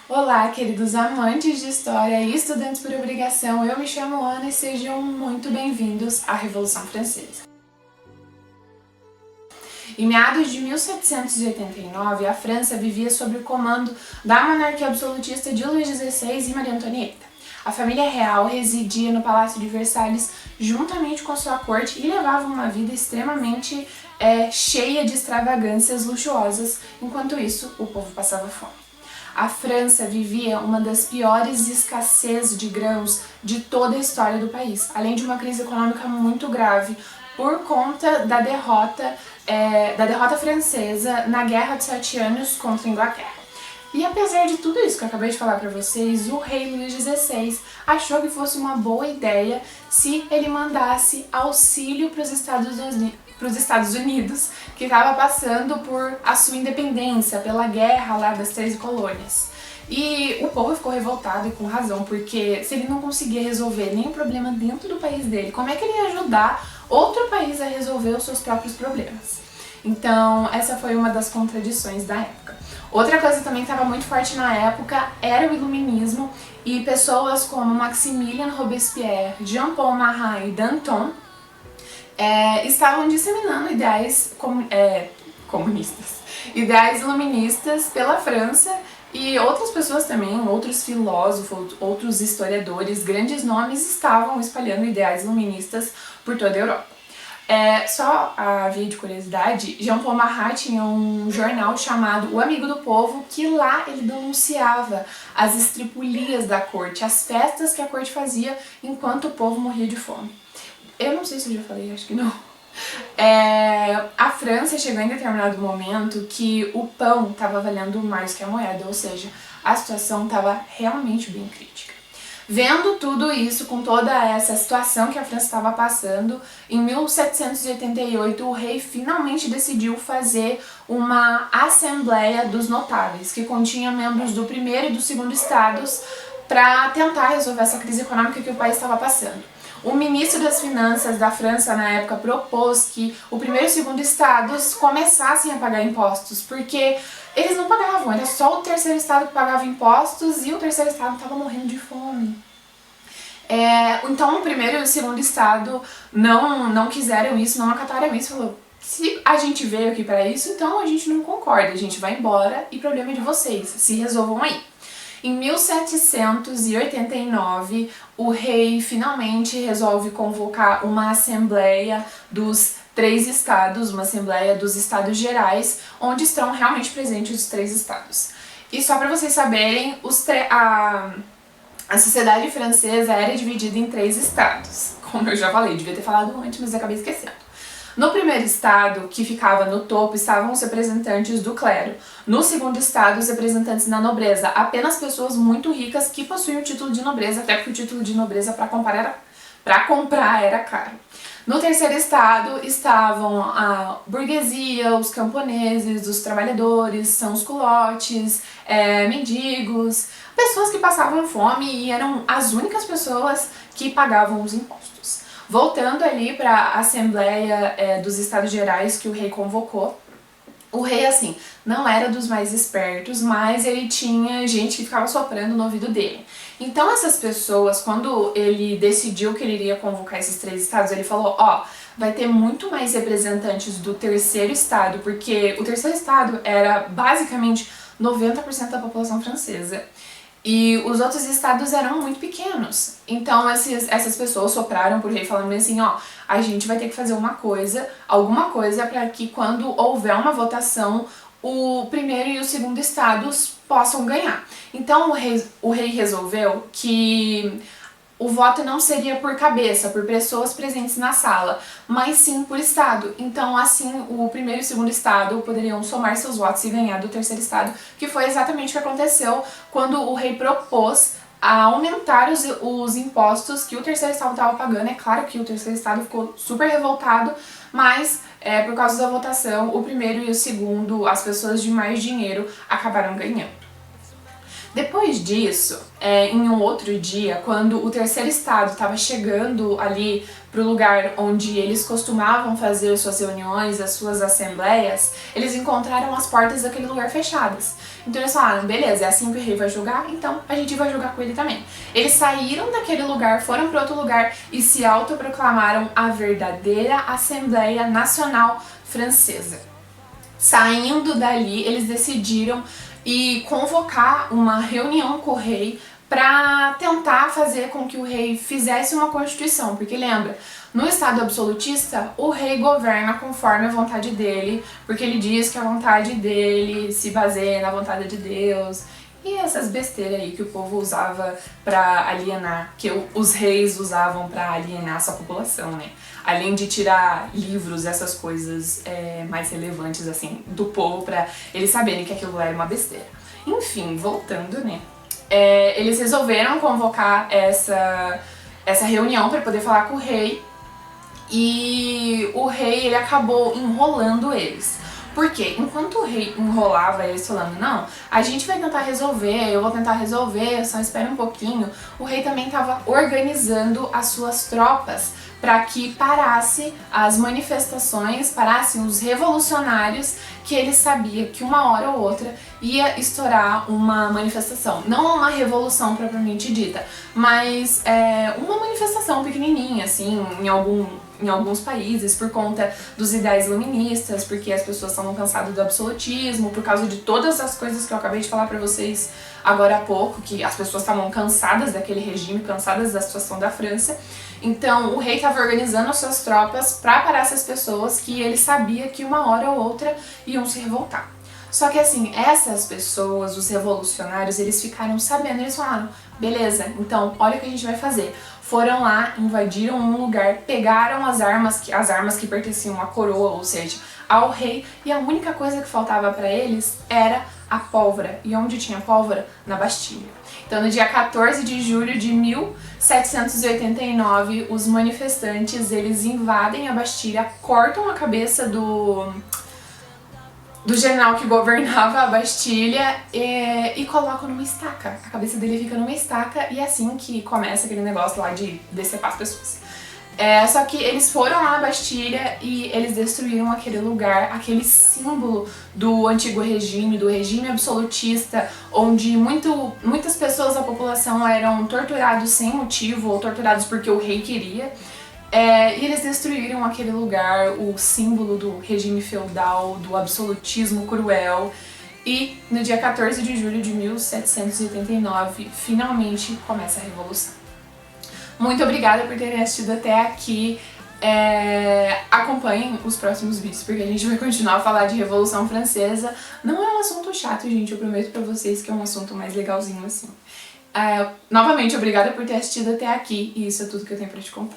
Olá, queridos amantes de história e estudantes por obrigação, eu me chamo Ana e sejam muito bem-vindos à Revolução Francesa. Em meados de 1789, a França vivia sob o comando da monarquia absolutista de Luís XVI e Maria Antonieta. A família real residia no Palácio de Versalhes juntamente com sua corte e levava uma vida extremamente cheia de extravagâncias luxuosas, enquanto isso o povo passava fome. A França vivia uma das piores escassez de grãos de toda a história do país, além de uma crise econômica muito grave por conta da derrota francesa na Guerra de 7 Anos contra a Inglaterra. E apesar de tudo isso que eu acabei de falar para vocês, o rei Luís XVI achou que fosse uma boa ideia se ele mandasse auxílio para os Estados Unidos, que estava passando por a sua independência, pela guerra lá das 13 colônias. E o povo ficou revoltado e com razão, porque se ele não conseguia resolver nenhum problema dentro do país dele, como é que ele ia ajudar outro país a resolver os seus próprios problemas? Então, essa foi uma das contradições da época. Outra coisa também que estava muito forte na época era o iluminismo, e pessoas como Maximilien Robespierre, Jean-Paul Marat e Danton estavam disseminando ideais comunistas, ideais iluministas pela França, e outras pessoas também, outros filósofos, outros historiadores, grandes nomes estavam espalhando ideais iluministas por toda a Europa. Só a via de curiosidade, Jean-Paul Marat tinha um jornal chamado O Amigo do Povo, que lá ele denunciava as estripulias da corte, as festas que a corte fazia enquanto o povo morria de fome. Eu não sei se eu já falei, acho que não. A França chegou em determinado momento que o pão estava valendo mais que a moeda, ou seja, a situação estava realmente bem crítica. Vendo tudo isso, com toda essa situação que a França estava passando, em 1788 o rei finalmente decidiu fazer uma Assembleia dos Notáveis, que continha membros do primeiro e do segundo estados, para tentar resolver essa crise econômica que o país estava passando. O ministro das Finanças da França, na época, propôs que o primeiro e o segundo estados começassem a pagar impostos, porque eles não pagavam, era só o terceiro estado que pagava impostos e o terceiro estado estava morrendo de fome. Então o primeiro e o segundo estado não quiseram isso, não acataram isso, falou: se a gente veio aqui para isso, então a gente não concorda, a gente vai embora e problema é de vocês, se resolvam aí. Em 1789, o rei finalmente resolve convocar uma assembleia dos 3 estados, uma assembleia dos estados gerais, onde estão realmente presentes os 3 estados. E só para vocês saberem, a sociedade francesa era dividida em 3 estados. Como eu já falei, devia ter falado antes, mas acabei esquecendo. No primeiro estado, que ficava no topo, estavam os representantes do clero. No segundo estado, os representantes da nobreza, apenas pessoas muito ricas que possuíam o título de nobreza, até porque o título de nobreza para comprar era caro. No terceiro estado estavam a burguesia, os camponeses, os trabalhadores, sans-culottes, mendigos, pessoas que passavam fome e eram as únicas pessoas que pagavam os impostos. Voltando ali para a Assembleia dos Estados Gerais que o rei convocou, o rei, assim, não era dos mais espertos, mas ele tinha gente que ficava soprando no ouvido dele. Então essas pessoas, quando ele decidiu que ele iria convocar esses 3 estados, ele falou: vai ter muito mais representantes do terceiro estado, porque o terceiro estado era basicamente 90% da população francesa. E os outros estados eram muito pequenos. Então essas pessoas sopraram pro rei falando assim: a gente vai ter que fazer alguma coisa para que quando houver uma votação, o primeiro e o segundo estados possam ganhar. Então o rei resolveu que o voto não seria por cabeça, por pessoas presentes na sala, mas sim por estado. Então, assim, o primeiro e o segundo estado poderiam somar seus votos e ganhar do terceiro estado, que foi exatamente o que aconteceu quando o rei propôs a aumentar os impostos que o terceiro estado estava pagando. É claro que o terceiro estado ficou super revoltado, mas por causa da votação, o primeiro e o segundo, as pessoas de mais dinheiro, acabaram ganhando. Depois disso, em um outro dia, quando o terceiro estado estava chegando ali para o lugar onde eles costumavam fazer suas reuniões, as suas assembleias, eles encontraram as portas daquele lugar fechadas. Então eles falaram, beleza, é assim que o rei vai julgar, então a gente vai julgar com ele também. Eles saíram daquele lugar, foram para outro lugar e se autoproclamaram a verdadeira Assembleia Nacional Francesa. Saindo dali, eles decidiram convocar uma reunião com o rei para tentar fazer com que o rei fizesse uma constituição, porque lembra, no estado absolutista, o rei governa conforme a vontade dele, porque ele diz que a vontade dele se baseia na vontade de Deus, e essas besteiras aí que o povo usava para alienar, que os reis usavam para alienar essa população, né? Além de tirar livros, essas coisas mais relevantes assim do povo para eles saberem que aquilo era uma besteira. Enfim, voltando, né? Eles resolveram convocar essa reunião para poder falar com o rei e o rei ele acabou enrolando eles. Por quê? Enquanto o rei enrolava eles falando, não, a gente vai tentar resolver, eu vou tentar resolver, só espera um pouquinho, o rei também estava organizando as suas tropas para que parasse as manifestações, parassem os revolucionários que ele sabia que uma hora ou outra ia estourar uma manifestação. Não uma revolução propriamente dita, mas uma manifestação pequenininha, assim, em alguns países, por conta dos ideais iluministas, porque as pessoas estavam cansadas do absolutismo, por causa de todas as coisas que eu acabei de falar pra vocês agora há pouco, que as pessoas estavam cansadas daquele regime, cansadas da situação da França. Então o rei estava organizando as suas tropas para parar essas pessoas que ele sabia que uma hora ou outra iam se revoltar. Só que assim, essas pessoas, os revolucionários, eles ficaram sabendo, eles falaram, beleza, então olha o que a gente vai fazer. Foram lá, invadiram um lugar, pegaram as armas que pertenciam à coroa, ou seja, ao rei, e a única coisa que faltava para eles era a pólvora. E onde tinha pólvora? Na Bastilha. Então, no dia 14 de julho de 1789, os manifestantes, eles invadem a Bastilha, cortam a cabeça do general que governava a Bastilha e colocam numa estaca. A cabeça dele fica numa estaca e é assim que começa aquele negócio lá de decepar as pessoas. Só que eles foram lá na Bastilha e eles destruíram aquele lugar, aquele símbolo do antigo regime, do regime absolutista, onde muitas pessoas da população eram torturados sem motivo ou torturados porque o rei queria. E eles destruíram aquele lugar, o símbolo do regime feudal, do absolutismo cruel. E no dia 14 de julho de 1789, finalmente começa a Revolução. Muito obrigada por terem assistido até aqui. Acompanhem os próximos vídeos, porque a gente vai continuar a falar de Revolução Francesa. Não é um assunto chato, gente, eu prometo pra vocês que é um assunto mais legalzinho assim. Novamente, obrigada por ter assistido até aqui, e isso é tudo que eu tenho pra te contar.